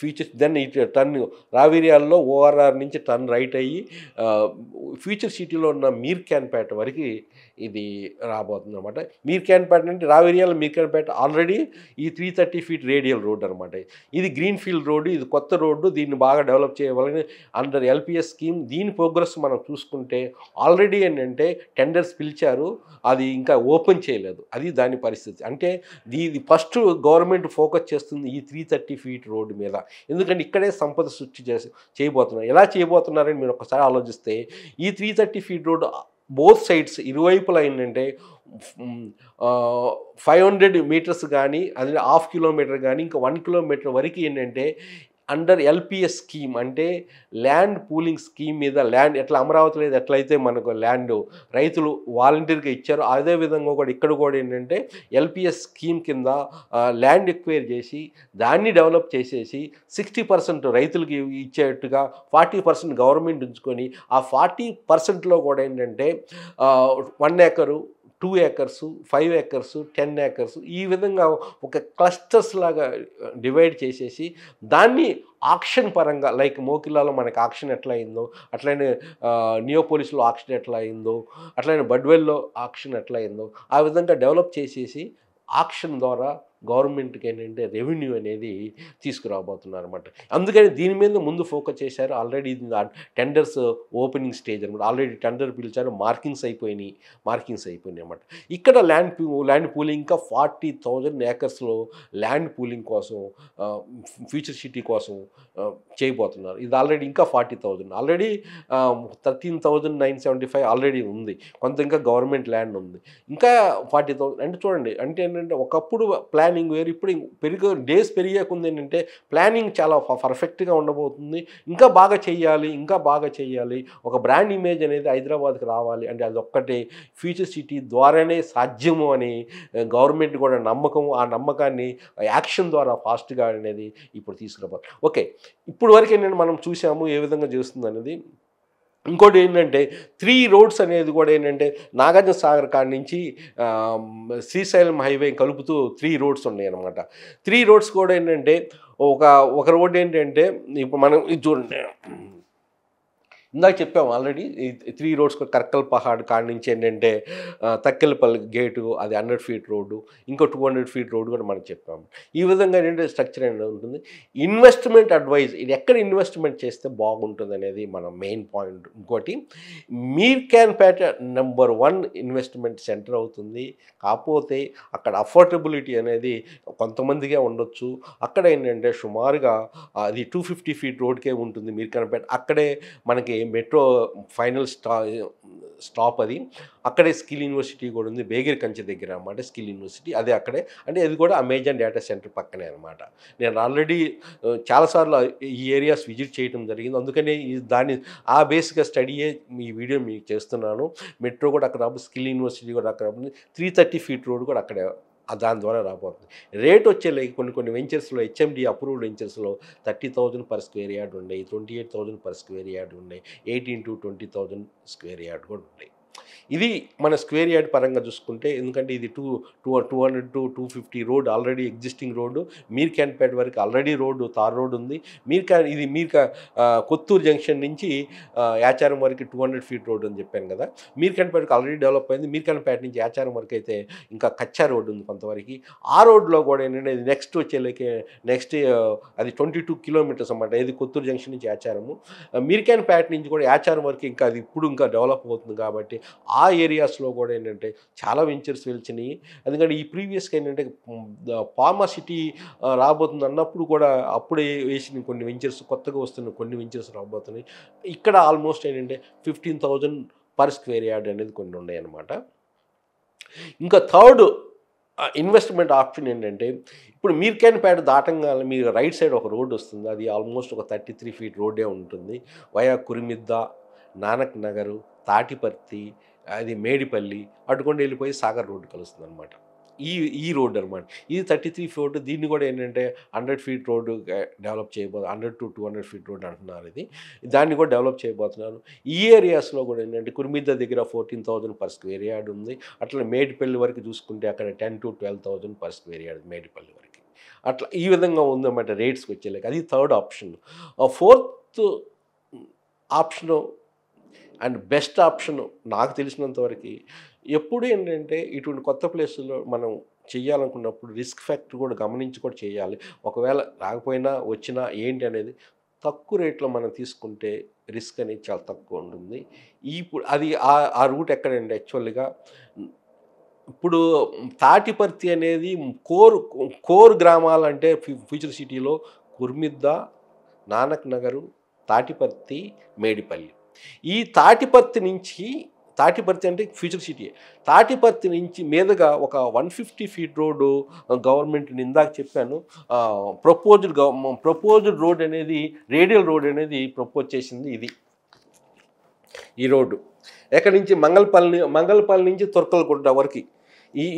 ఫీచర్స్ దెన్ ఇటు టర్న్ రావేరియాల్లో ఓఆర్ఆర్ నుంచి టర్న్ రైట్ అయ్యి ఫ్యూచర్ సిటీలో ఉన్న మీర్ఖాన్పేట వరకు ఇది రాబోతుంది అనమాట. మీర్ఖాన్పేట అంటే రావేరియాలో మీర్ఖాన్పేట ఆల్రెడీ ఈ 330 ఫీట్ రేడియల్ రోడ్ అనమాట. ఇది గ్రీన్ ఫీల్డ్ రోడ్డు, ఇది కొత్త రోడ్డు, దీన్ని బాగా డెవలప్ చేయవాలని అండర్ ఎల్పిఎస్ స్కీమ్. దీని ప్రోగ్రెస్ మనం చూసుకుంటే ఆల్రెడీ ఏంటంటే టెండర్స్ పిలిచారు, అది ఇంకా ఓపెన్ చేయలేదు. అది దాని పరిస్థితి. అంటే ఇది ఫస్ట్ గవర్నమెంట్ ఫోకస్ చేస్తుంది ఈ 330 ఫీట్ రోడ్డు మీద. ఎందుకంటే ఇక్కడే సంపద సృష్టి చేయబోతున్నారు. ఎలా చేయబోతున్నారని మీరు ఒకసారి ఆలోచిస్తే ఈ 330 ఫీట్ రోడ్డు బోత్ సైడ్స్ ఇరువైపులా ఏంటంటే 500 మీటర్స్ కానీ, అది 1/2 కిలోమీటర్ కానీ, ఇంకా 1 కిలోమీటర్ వరకు ఏంటంటే అండర్ ఎల్పిఎస్ స్కీమ్ అంటే ల్యాండ్ పూలింగ్ స్కీమ్ మీద ల్యాండ్ ఎట్లా అమరావతిలో ఎట్లయితే మనకు ల్యాండ్ రైతులు వాలంటీర్గా ఇచ్చారో అదేవిధంగా కూడా ఇక్కడ కూడా ఏంటంటే ఎల్పిఎస్ స్కీమ్ కింద ల్యాండ్ ఎక్వైర్ చేసి దాన్ని డెవలప్ చేసేసి 60% రైతులకి ఇచ్చేట్టుగా 40% గవర్నమెంట్ ఉంచుకొని ఆ 40%లో కూడా ఏంటంటే 1 ఏకరు, 2 ఏకర్సు, 5 ఏకర్సు, 10 ఏకర్సు ఈ విధంగా ఒక క్లస్టర్స్ లాగా డివైడ్ చేసేసి దాన్ని ఆక్షన్ పరంగా లైక్ మోకిలాలో మనకి ఆక్షన్ ఎట్లా అయిందో అట్లనే నియోపోలిస్లో ఆక్షన్ ఎట్లా అయిందో అట్లనే బడ్వెల్లో ఆక్షన్ ఎట్లా అయిందో ఆ విధంగా డెవలప్ చేసేసి ఆక్షన్ ద్వారా గవర్నమెంట్కి ఏంటంటే రెవెన్యూ అనేది తీసుకురాబోతున్నారు అనమాట. అందుకని దీని మీద ముందు ఫోకస్ చేశారు. ఆల్రెడీ టెండర్స్ ఓపెనింగ్ స్టేజ్ అనమాట. ఆల్రెడీ టెండర్ పిలిచారు, మార్కింగ్స్ అయిపోయినాయి అనమాట. ఇక్కడ ల్యాండ్ పూలింగ్ ఇంకా 40,000 ఏకర్స్లో ల్యాండ్ పూలింగ్ కోసం ఫ్యూచర్ సిటీ కోసం చేయబోతున్నారు. ఇది ఆల్రెడీ ఇంకా 40,000 ఆల్రెడీ 13,975 ఆల్రెడీ ఉంది. కొంత ఇంకా గవర్నమెంట్ ల్యాండ్ ఉంది. ఇంకా 40,000 అంటే చూడండి, అంటే ఏంటంటే ఒకప్పుడు ప్లానింగ్ వేరు, ఇప్పుడు డేస్ పెరిగేకుంది ఏంటంటే ప్లానింగ్ చాలా పర్ఫెక్ట్గా ఉండబోతుంది. ఇంకా బాగా చెయ్యాలి, ఒక బ్రాండ్ ఇమేజ్ అనేది హైదరాబాద్కి రావాలి అంటే అది ఒక్కటే ఫ్యూచర్ సిటీ ద్వారానే సాధ్యము అని గవర్నమెంట్ కూడా నమ్మకం. ఆ నమ్మకాన్ని యాక్షన్ ద్వారా ఫాస్ట్గా అనేది ఇప్పుడు తీసుకురావాలి. ఓకే, ఇప్పుడు వరకు ఏంటంటే మనం చూసాము ఏ విధంగా చేస్తుంది అనేది. ఇంకోటి ఏంటంటే 3 రోడ్స్ అనేది కూడా ఏంటంటే నాగార్జున సాగర్ కాడి నుంచి శ్రీశైలం హైవే కలుపుతూ 3 రోడ్స్ ఉన్నాయి అన్నమాట. 3 రోడ్స్ కూడా ఏంటంటే ఒక రోడ్ ఏంటంటే ఇప్పుడు మనం ఇది చూడండి, ఇందాక చెప్పాము ఆల్రెడీ 3 రోడ్స్ కర్కల్ పహాడ్ కాడి నుంచి ఏంటంటే తక్కెలపల్లి గేటు, అది 100 ఫీట్ రోడ్డు, ఇంకో 200 ఫీట్ రోడ్డు కూడా మనం చెప్పాము. ఈ విధంగా ఏంటంటే స్ట్రక్చర్ అనేది ఉంటుంది. ఇన్వెస్ట్మెంట్ అడ్వైజ్, ఇది ఎక్కడ ఇన్వెస్ట్మెంట్ చేస్తే బాగుంటుంది అనేది మన మెయిన్ పాయింట్. ఇంకోటి మీర్ఖాన్పేట నెంబర్ 1 ఇన్వెస్ట్మెంట్ సెంటర్ అవుతుంది. కాకపోతే అక్కడ అఫోర్డబిలిటీ అనేది కొంతమందిగా ఉండొచ్చు. అక్కడ ఏంటంటే సుమారుగా అది 250 ఫీట్ రోడ్కే ఉంటుంది మీర్ఖాన్పేట. అక్కడే మనకి మెట్రో ఫైనల్ స్టాప్ అది. అక్కడే స్కిల్ యూనివర్సిటీ కూడా ఉంది, బేగిరి కంచె దగ్గర అన్నమాట స్కిల్ యూనివర్సిటీ. అదే అక్కడే, అంటే అది కూడా అమెజాన్ డేటా సెంటర్ పక్కనే అనమాట. నేను ఆల్రెడీ చాలాసార్లు ఈ ఏరియాస్ విజిట్ చేయడం జరిగింది. అందుకనే దాన్ని ఆ బేస్గా స్టడీయే ఈ వీడియో మీకు చేస్తున్నాను. మెట్రో కూడా అక్కడ, స్కిల్ యూనివర్సిటీ కూడా అక్కడ, 330 ఫీట్ రోడ్ కూడా అక్కడే దాని ద్వారా రాబోతుంది. రేట్ వచ్చేలాగా కొన్ని వెంచర్స్లో హెచ్ఎండి అప్రూవ్డ్ వెంచర్స్లో 30,000 పర్ స్క్వేర్ యార్డ్ ఉన్నాయి, 28,000 పర్ స్క్వేర్ యార్డ్ ఉన్నాయి, 18 to 20,000 స్క్వేర్ యార్డ్ కూడా ఉన్నాయి. ఇది మన స్క్వేర్ యార్డ్ పరంగా చూసుకుంటే, ఎందుకంటే ఇది 200 to 250 road already existing road. Mirkhanpet వరకు ఆల్రెడీ రోడ్డు, తార్ రోడ్డు ఉంది. కొత్తూరు జంక్షన్ నుంచి యాచారం వరకు 200 ఫీట్ రోడ్డు అని చెప్పాను కదా. మీర్ఖాన్పేటకి ఆల్రెడీ డెవలప్ అయింది. మీర్ఖాన్పేట నుంచి యాచారం వరకు అయితే ఇంకా కచ్చా రోడ్డు ఉంది కొంతవరకు. ఆ రోడ్లో కూడా ఏంటంటే నెక్స్ట్ అది 22 కిలోమీటర్స్ అన్నమాట. ఇది కొత్తూరు జంక్షన్ నుంచి యాచారము. మీర్ఖాన్పేట నుంచి కూడా యాచారం వరకు ఇంకా అది ఇప్పుడు ఇంకా డెవలప్ అవుతుంది. కాబట్టి ఆ ఏరియాస్లో కూడా ఏంటంటే చాలా వెంచర్స్ వెలిచినాయి. ఎందుకంటే ఈ ప్రీవియస్గా ఏంటంటే ఫార్మా సిటీ రాబోతుంది అన్నప్పుడు కూడా అప్పుడే వేసిన కొన్ని వెంచర్స్, కొత్తగా వస్తున్న కొన్ని వెంచర్స్ రాబోతున్నాయి. ఇక్కడ ఆల్మోస్ట్ ఏంటంటే 15,000 పర్ స్క్వేర్ యార్డ్ అనేది కొన్ని ఉన్నాయన్నమాట. ఇంకా థర్డ్ ఇన్వెస్ట్మెంట్ ఆప్షన్ ఏంటంటే, ఇప్పుడు మీర్ఖాన్పేట దాటంగానే మీకు రైట్ సైడ్ ఒక రోడ్డు వస్తుంది. అది ఆల్మోస్ట్ ఒక 33 ఫీట్ రోడ్డే ఉంటుంది. వయా కురిమిద్ద, నానక్ నగరు, తాటిపర్తి, అది మేడిపల్లి అటుకుండా వెళ్ళిపోయి సాగర్ రోడ్డు కలుస్తుంది అనమాట. ఈ రోడ్డు అనమాట. ఇది 33 ఫీట్. దీన్ని కూడా ఏంటంటే 100 feet road develop 100 to 200 feet road అంటున్నారు. దాన్ని కూడా డెవలప్ చేయబోతున్నారు. ఈ ఏరియాస్లో కూడా ఏంటంటే కురిమిద్ద దగ్గర 14,000 పర్ స్క్వేర్ యార్డ్ ఉంది. అట్లా మేడిపల్లి వరకు చూసుకుంటే అక్కడ 10 to 12,000 per square yard Medipalli వరకు. అట్లా ఈ విధంగా ఉందన్నమాట రేట్స్కి వచ్చేలాగా. అది third option. Fourth option and best option నాకు తెలిసినంతవరకు ఎప్పుడు ఏంటంటే ఇటువంటి కొత్త ప్లేసుల్లో మనం చేయాలనుకున్నప్పుడు రిస్క్ ఫ్యాక్టర్ కూడా గమనించి కూడా చేయాలి. ఒకవేళ రాకపోయినా వచ్చినా ఏంటి అనేది తక్కువ రేట్లో మనం తీసుకుంటే రిస్క్ అనేది చాలా తక్కువ ఉంటుంది. ఇప్పుడు అది ఆ రూట్ ఎక్కడండి యాక్చువల్గా ఇప్పుడు తాటిపర్తి అనేది కోర్ గ్రామాలంటే ఫ్యూచర్ సిటీలో కుర్మిద్ద, నానక్ నగరు, తాటిపర్తి, మేడిపల్లి. ఈ తాటిపర్తి అంటే ఫ్యూచర్ సిటీ. తాటిపర్తి నుంచి మీదుగా ఒక 150 ఫీట్ రోడ్డు గవర్నమెంట్ని ఇందాక చెప్పాను. ప్రపోజ్డ్ రోడ్ అనేది రేడియల్ రోడ్ అనేది ప్రపోజ్ చేసింది ఇది. ఈ రోడ్డు ఎక్కడి నుంచి మంగళపల్లి నుంచి తుర్కలగుంట వరకు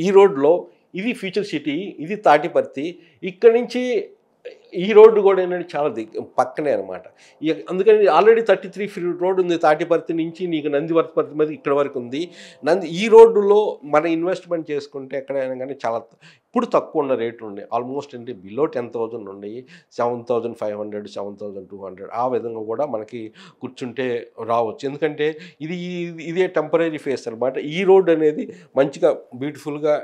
ఈ రోడ్లో ఇది ఫ్యూచర్ సిటీ, ఇది తాటిపర్తి. ఇక్కడి నుంచి ఈ రోడ్డు కూడా ఏంటంటే చాలా పక్కనే అనమాట. అందుకని ఆల్రెడీ 33 ఫీట్ రోడ్డు ఉంది తాటిపర్తి నుంచి నీకు నందివర్పర్తి మీద ఇక్కడ వరకు ఉంది. ఈ రోడ్డులో మన ఇన్వెస్ట్మెంట్ చేసుకుంటే ఎక్కడైనా కానీ చాలా ఇప్పుడు తక్కువ ఉన్న రేట్లు ఉన్నాయి. ఆల్మోస్ట్ అంటే బిలో 10,000 ఉన్నాయి. 7,500, 7,200 ఆ విధంగా కూడా మనకి కూర్చుంటే రావచ్చు. ఎందుకంటే ఇదే టెంపరీ ఫేస్ అనమాట. ఈ రోడ్ అనేది మంచిగా బ్యూటిఫుల్గా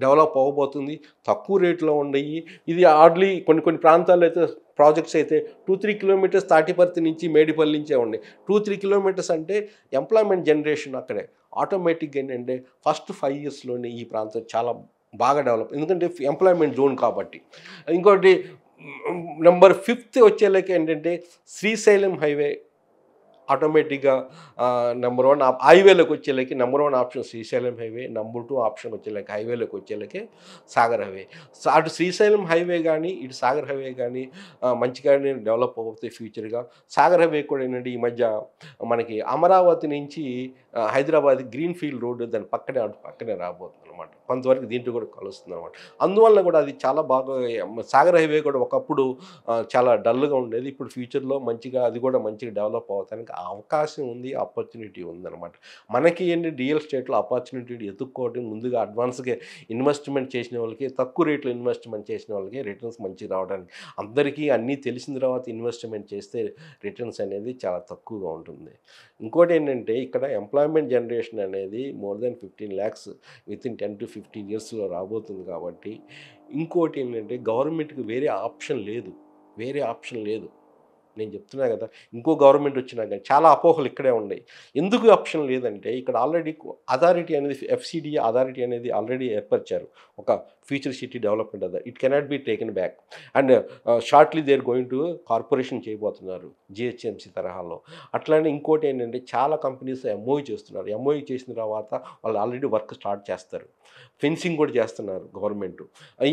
డెవలప్ అవ్వబోతుంది. తక్కువ రేట్లో ఉన్నాయి. ఇది హార్డ్లీ కొన్ని ప్రాంతాల్లో అయితే ప్రాజెక్ట్స్ అయితే 2-3 కిలోమీటర్స్ తాటిపర్తి నుంచి మేడిపల్లి నుంచే ఉన్నాయి. 2-3 కిలోమీటర్స్ అంటే ఎంప్లాయ్మెంట్ జనరేషన్ అక్కడే ఆటోమేటిక్గా ఏంటంటే ఫస్ట్ 5 ఇయర్స్లోనే ఈ ప్రాంతం చాలా బాగా డెవలప్. ఎందుకంటే ఎంప్లాయ్మెంట్ జోన్ కాబట్టి. ఇంకోటి నెంబర్ 5 వచ్చేలాకి ఏంటంటే శ్రీశైలం హైవే ఆటోమేటిక్గా నెంబర్ 1 హైవేలోకి వచ్చేలాకి number 1 option Srisailam highway. Number 2 option వచ్చేలాకి హైవేలోకి వచ్చేలాకి సాగర్ హైవే. అటు శ్రీశైలం హైవే కానీ ఇటు సాగర్ హైవే కానీ మంచిగానే డెవలప్ అవుతాయి ఫ్యూచర్గా. సాగర్ హైవే కూడా ఏంటంటే ఈ మధ్య మనకి అమరావతి నుంచి హైదరాబాద్ గ్రీన్ ఫీల్డ్ రోడ్డు దాని పక్కనే రాబోతుంది అనమాట. కొంతవరకు దీంట్లో కూడా కలుస్తుంది అనమాట. అందువల్ల కూడా అది చాలా బాగా సాగర్ హైవే కూడా ఒకప్పుడు చాలా డల్గా ఉండేది. ఇప్పుడు ఫ్యూచర్లో మంచిగా అది కూడా మంచిగా డెవలప్ అవడానికి అవకాశం ఉంది, ఆపర్చునిటీ ఉందన్నమాట. మనకి ఏంటి రియల్ ఎస్టేట్లో ఆపర్చునిటీ ఎత్తుక్కోవడం ముందుగా అడ్వాన్స్గా ఇన్వెస్ట్మెంట్ చేసిన వాళ్ళకి, తక్కువ రేట్లో ఇన్వెస్ట్మెంట్ చేసిన వాళ్ళకి రిటర్న్స్ మంచిగా రావడానికి. అందరికీ అన్నీ తెలిసిన తర్వాత ఇన్వెస్ట్మెంట్ చేస్తే రిటర్న్స్ అనేది చాలా తక్కువగా ఉంటుంది. ఇంకోటి ఏంటంటే ఇక్కడ ఎంప్లాయ్మెంట్ జనరేషన్ అనేది more than 15 lakhs within 10 to 15 yearsలో రాబోతుంది కాబట్టి ఇంకోటి ఏంటంటే గవర్నమెంట్కి వేరే ఆప్షన్ లేదు. నేను చెప్తున్నా కదా, ఇంకో గవర్నమెంట్ వచ్చినా కానీ చాలా అపోహలు ఇక్కడే ఉన్నాయి. ఎందుకు ఆప్షన్ లేదంటే ఇక్కడ ఆల్రెడీ అథారిటీ అనేది FCDA అథారిటీ అనేది ఆల్రెడీ ఏర్పరిచారు. ఒక future city development authority. It cannot be taken back. And shortly they are going to corporation చేయబోతున్నారు GHMC తరహాలో. అట్లానే ఇంకోటి ఏంటంటే చాలా కంపెనీస్ MOU చేస్తున్నారు. MOU చేసిన తర్వాత వాళ్ళు ఆల్రెడీ వర్క్ స్టార్ట్ చేస్తారు. ఫెన్సింగ్ కూడా చేస్తున్నారు గవర్నమెంట్.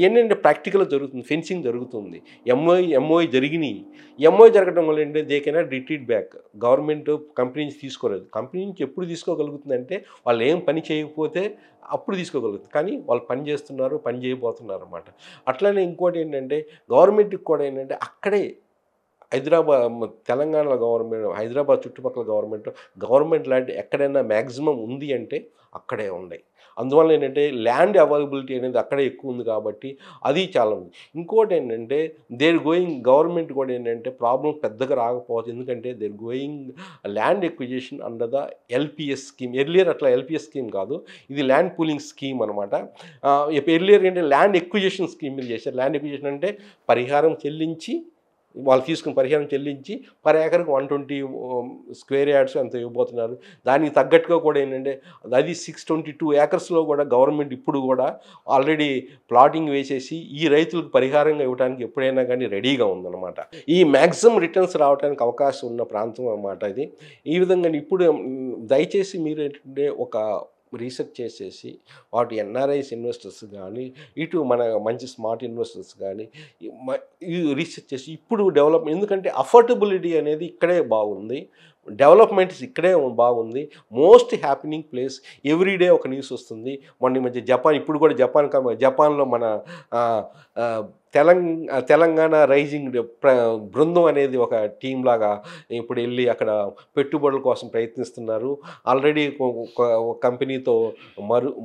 ఏంటంటే ప్రాక్టికల్గా జరుగుతుంది, ఫెన్సింగ్ జరుగుతుంది. MOU జరిగినాయి. MOU జరగడం వల్ల ఏంటంటే they cannot retreat back. Government company నుంచి తీసుకోలేదు. కంపెనీ నుంచి ఎప్పుడు తీసుకోగలుగుతుందంటే వాళ్ళు ఏం పని చేయకపోతే అప్పుడు తీసుకోగలుగుతుంది. కానీ వాళ్ళు పని చేస్తున్నారు, పని చేయబోతున్నారు అన్నమాట. అట్లనే ఇంకోటి ఏంటంటే గవర్నమెంట్కి కూడా ఏంటంటే అక్కడే తెలంగాణలో గవర్నమెంట్, హైదరాబాద్ చుట్టుపక్కల గవర్నమెంట్ ల్యాండ్ ఎక్కడైనా మ్యాక్సిమం ఉంది అంటే అక్కడే ఉన్నాయి. అందువల్ల ఏంటంటే ల్యాండ్ అవైలబిలిటీ అనేది అక్కడే ఎక్కువ ఉంది కాబట్టి అది చాలా ఉంది. ఇంకోటి ఏంటంటే గవర్నమెంట్ కూడా ఏంటంటే ప్రాబ్లం పెద్దగా రాకపోవచ్చు. ఎందుకంటే land acquisition under the LPS scheme. Earlier అట్లా LPS స్కీమ్ కాదు, ఇది ల్యాండ్ పూలింగ్ స్కీమ్ అనమాట. ఎర్లియర్ ఏంటంటే ల్యాండ్ ఎక్విజిషన్ స్కీమ్ మీద చేశారు. ల్యాండ్ ఎక్విజిషన్ అంటే వాళ్ళు తీసుకుని పరిహారం చెల్లించి పర్ ఏకర్కి 120 square yards అంత ఇవ్వబోతున్నారు. దానికి తగ్గట్టుగా కూడా ఏంటంటే అది 622 acres కూడా గవర్నమెంట్ ఇప్పుడు కూడా ఆల్రెడీ ప్లాటింగ్ వేసేసి ఈ రైతులకు పరిహారంగా ఇవ్వడానికి ఎప్పుడైనా కానీ రెడీగా ఉందన్నమాట. ఈ మ్యాక్సిమం రిటర్న్స్ రావడానికి అవకాశం ఉన్న ప్రాంతం అన్నమాట ఇది. ఈ విధంగా ఇప్పుడు దయచేసి మీరు ఏంటంటే ఒక రీసెర్చ్ చేసేసి వాటి NRIs ఇన్వెస్టర్స్ కానీ ఇటు మన మంచి స్మార్ట్ ఇన్వెస్టర్స్ కానీ రీసెర్చ్ చేసి ఇప్పుడు డెవలప్మెంట్, ఎందుకంటే అఫోర్డబిలిటీ అనేది ఇక్కడే బాగుంది. డెవలప్మెంట్స్ ఇక్కడే బాగుంది. Most happening place. ఎవ్రీడే ఒక న్యూస్ వస్తుంది. మొన్న ఈ మధ్య జపాన్, ఇప్పుడు కూడా జపాన్లో మన ఆహ్, ఆహ్, తెలంగాణ రైజింగ్ బృందం అనేది ఒక టీమ్ లాగా ఇప్పుడు వెళ్ళి అక్కడ పెట్టుబడుల కోసం ప్రయత్నిస్తున్నారు. ఆల్రెడీ ఒక కంపెనీతో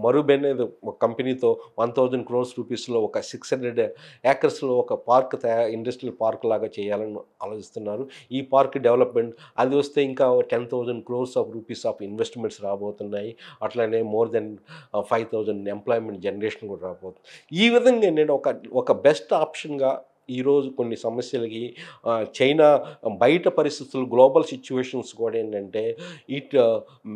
మరుబెన్ అనేది ఒక కంపెనీతో 1000 crores రూపీస్లో ఒక 600 ఏకర్స్లో ఒక పార్క్ ఇండస్ట్రియల్ పార్క్ లాగా చేయాలని ఆలోచిస్తున్నారు. ఈ పార్క్ డెవలప్మెంట్ అది వస్తే ఇంకా 10,000 crores of rupees of investments రాబోతున్నాయి. అట్లనే మోర్ దెన్ 5,000 ఎంప్లాయ్మెంట్ జనరేషన్ కూడా రాబోతుంది. ఈ విధంగా నేను ఒక బెస్ట్ ఆప్షన్గా ఈరోజు కొన్ని సమస్యలకి చైనా బయట పరిస్థితులు, గ్లోబల్ సిచ్యువేషన్స్ కూడా ఏంటంటే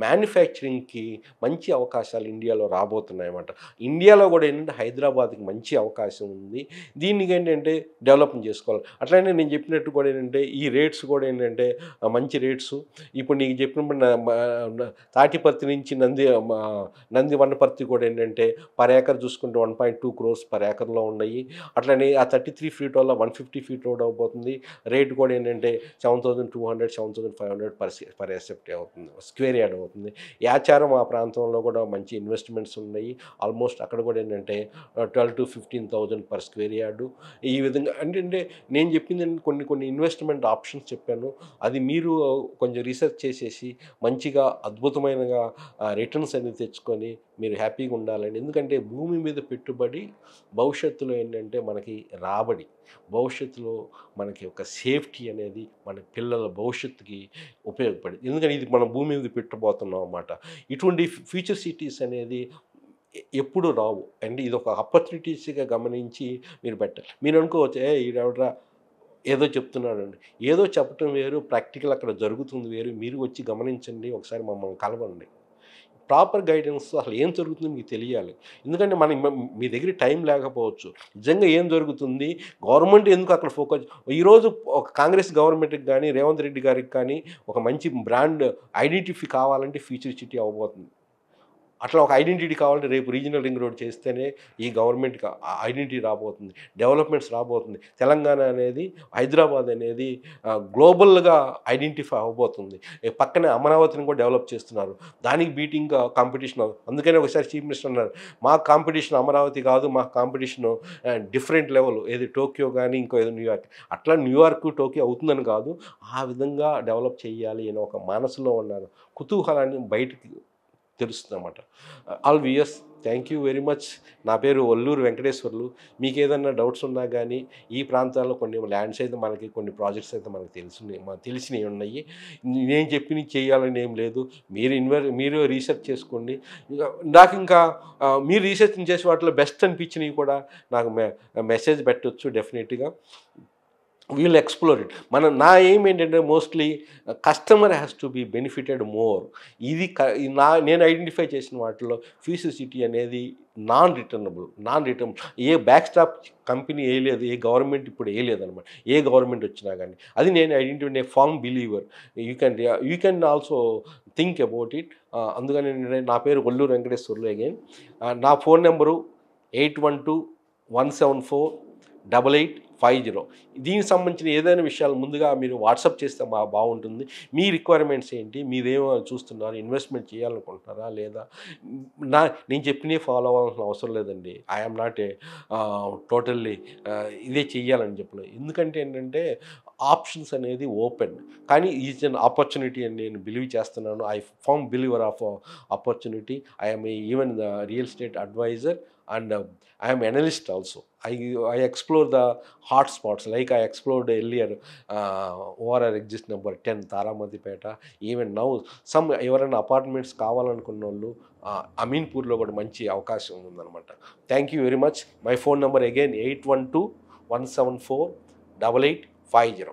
మ్యానుఫ్యాక్చరింగ్కి మంచి అవకాశాలు ఇండియాలో రాబోతున్నాయన్నమాట. ఇండియాలో కూడా ఏంటంటే హైదరాబాద్కి మంచి అవకాశం ఉంది. దీనికి ఏంటంటే డెవలప్మెంట్ చేసుకోవాలి. అట్లనే నేను చెప్పినట్టు కూడా ఏంటంటే ఈ రేట్స్ కూడా ఏంటంటే మంచి రేట్స్. ఇప్పుడు నీకు చెప్పినప్పుడు తాటిపర్తి నుంచి నంది వనపర్తి కూడా ఏంటంటే పర్ ఏకర్ చూసుకుంటే 1.2 crores పర్ ఏకర్లో ఉన్నాయి. అట్లనే ఆ 33 feet వల్ల 150 feet రోడ్ అవబోతుంది. రేట్ కూడా ఏంటంటే 7,200 7,500 పర్ ఎసెప్ట్ అవుతుంది, స్క్వేర్ యార్డ్ అవుతుంది. యాచారం ఆ ప్రాంతంలో కూడా మంచి ఇన్వెస్ట్మెంట్స్ ఉన్నాయి. ఆల్మోస్ట్ అక్కడ కూడా ఏంటంటే 12,000 to 15,000 పర్ స్క్వేర్ యార్డు. ఈ విధంగా అంటే నేను చెప్పింది కొన్ని ఇన్వెస్ట్మెంట్ ఆప్షన్స్ చెప్పాను. అది మీరు కొంచెం రీసెర్చ్ చేసేసి మంచిగా అద్భుతమైనగా రిటర్న్స్ అనేది తెచ్చుకొని మీరు హ్యాపీగా ఉండాలండి. ఎందుకంటే భూమి మీద పెట్టుబడి భవిష్యత్తులో ఏంటంటే మనకి రాబడి, భవిష్యత్తులో మనకి ఒక సేఫ్టీ అనేది మన పిల్లల భవిష్యత్తుకి ఉపయోగపడింది. ఎందుకంటే ఇది మనం భూమి మీద పెట్టబోతున్నాం అన్నమాట. ఇటువంటి ఫ్యూచర్ సిటీస్ అనేది ఎప్పుడు రావు అండ్ ఇది ఒక ఆపర్చునిటీస్గా గమనించి మీరు పెట్టాలి. మీరు అనుకోవచ్చు ఈడెవడ్రా ఏదో చెప్తున్నాడండి. ఏదో చెప్పటం వేరు, ప్రాక్టికల్ అక్కడ జరుగుతుంది వేరు. మీరు వచ్చి గమనించండి, ఒకసారి మమ్మల్ని కలవండి. ప్రాపర్ గైడెన్స్ అసలు ఏం జరుగుతుందో మీకు తెలియాలి. ఎందుకంటే మీ దగ్గర టైం లేకపోవచ్చు. నిజంగా ఏం జరుగుతుంది, గవర్నమెంట్ ఎందుకు అక్కడ ఫోకస్. ఈరోజు ఒక కాంగ్రెస్ గవర్నమెంట్కి కానీ రేవంత్ రెడ్డి గారికి కానీ ఒక మంచి బ్రాండ్ ఐడెంటిఫై కావాలంటే ఫ్యూచర్ సిటీ అవ్వబోతుంది. అట్లా ఒక ఐడెంటిటీ కావాలంటే రేపు రీజనల్ రింగ్ రోడ్ చేస్తేనే ఈ గవర్నమెంట్కి ఐడెంటిటీ రాబోతుంది, డెవలప్మెంట్స్ రాబోతుంది. తెలంగాణ అనేది, హైదరాబాద్ అనేది గ్లోబల్గా ఐడెంటిఫై అవ్వబోతుంది. పక్కనే అమరావతిని కూడా డెవలప్ చేస్తున్నారు. దానికి బీటింగ్ కాంపిటీషన్. అందుకనే ఒకసారి చీఫ్ మినిస్టర్ అన్నారు, మా కాంపిటీషన్ అమరావతి కాదు, మా కాంపిటీషన్ డిఫరెంట్ లెవెల్, ఏది టోక్యో కానీ ఇంకో ఏదో న్యూయార్క్. అట్లా న్యూయార్క్ టోక్యో అవుతుందని కాదు, ఆ విధంగా డెవలప్ చేయాలి అని ఒక మనసులో ఉన్నారు. కుతూహలాన్ని బయటికి తెలుస్తుందన్నమాట. All viewers, thank you very much. నా పేరు ఒల్లూరు వెంకటేశ్వర్లు. మీకు ఏదన్నా డౌట్స్ ఉన్నా కానీ ఈ ప్రాంతాల్లో కొన్ని ల్యాండ్స్ అయితే మనకి, కొన్ని ప్రాజెక్ట్స్ అయితే మనకు తెలిసినవి ఉన్నాయి. నేను చెప్పినవి చేయాలని ఏం లేదు. మీరు రీసెర్చ్ చేసుకోండి. ఇంకా మీరు రీసెర్చ్ చేసే వాటిలో బెస్ట్ అనిపించినవి కూడా నాకు మెసేజ్ పెట్టవచ్చు డెఫినెట్గా. We'll explore it. నా ఎయిమ్ ఏంటంటే mostly customer has to be benefited more. ఇది నేను ఐడెంటిఫై చేసిన వాటిలో ఫ్యూచర్ సిటీ అనేది నాన్ రిటర్న్ ఏ బ్యాక్ స్టాప్ కంపెనీ వేయలేదు, ఏ గవర్నమెంట్ ఇప్పుడు వేయలేదన్నమాట. ఏ గవర్నమెంట్ వచ్చినా కానీ అది నేను identify form believer. You can also think about it. అందుకని నా పేరు ఒల్లూరు వెంకటేశ్వర్లు అగైన్. నా ఫోన్ నెంబరు 8121748850. దీనికి సంబంధించిన ఏదైనా విషయాలు ముందుగా మీరు వాట్సాప్ చేస్తే బాగుంటుంది. మీ రిక్వైర్మెంట్స్ ఏంటి, మీరేమో చూస్తున్నారు, ఇన్వెస్ట్మెంట్ చేయాలనుకుంటున్నారా లేదా, నేను చెప్పినవి ఫాలో అవ్వాల్సిన అవసరం లేదండి. ఐఎమ్ నాట్ టోటల్లీ ఇదే చెయ్యాలని చెప్పలేదు. ఎందుకంటే ఏంటంటే ఆప్షన్స్ అనేది ఓపెన్, కానీ ఈజ్ అన్ ఆపర్చునిటీ అని నేను బిలీవ్ చేస్తున్నాను. I form believer of opportunity. I'm even the real estate adviser and I am analyst also. I explore the hot spots like I explored earlier ORR exist number 10 Taramadipeta. Even now some ఎవరైనా అపార్ట్మెంట్స్ కావాలనుకున్న వాళ్ళు అమీన్పూర్లో కూడా మంచి అవకాశం ఉందన్నమాట. Thank you very much. My phone number again 8121748850.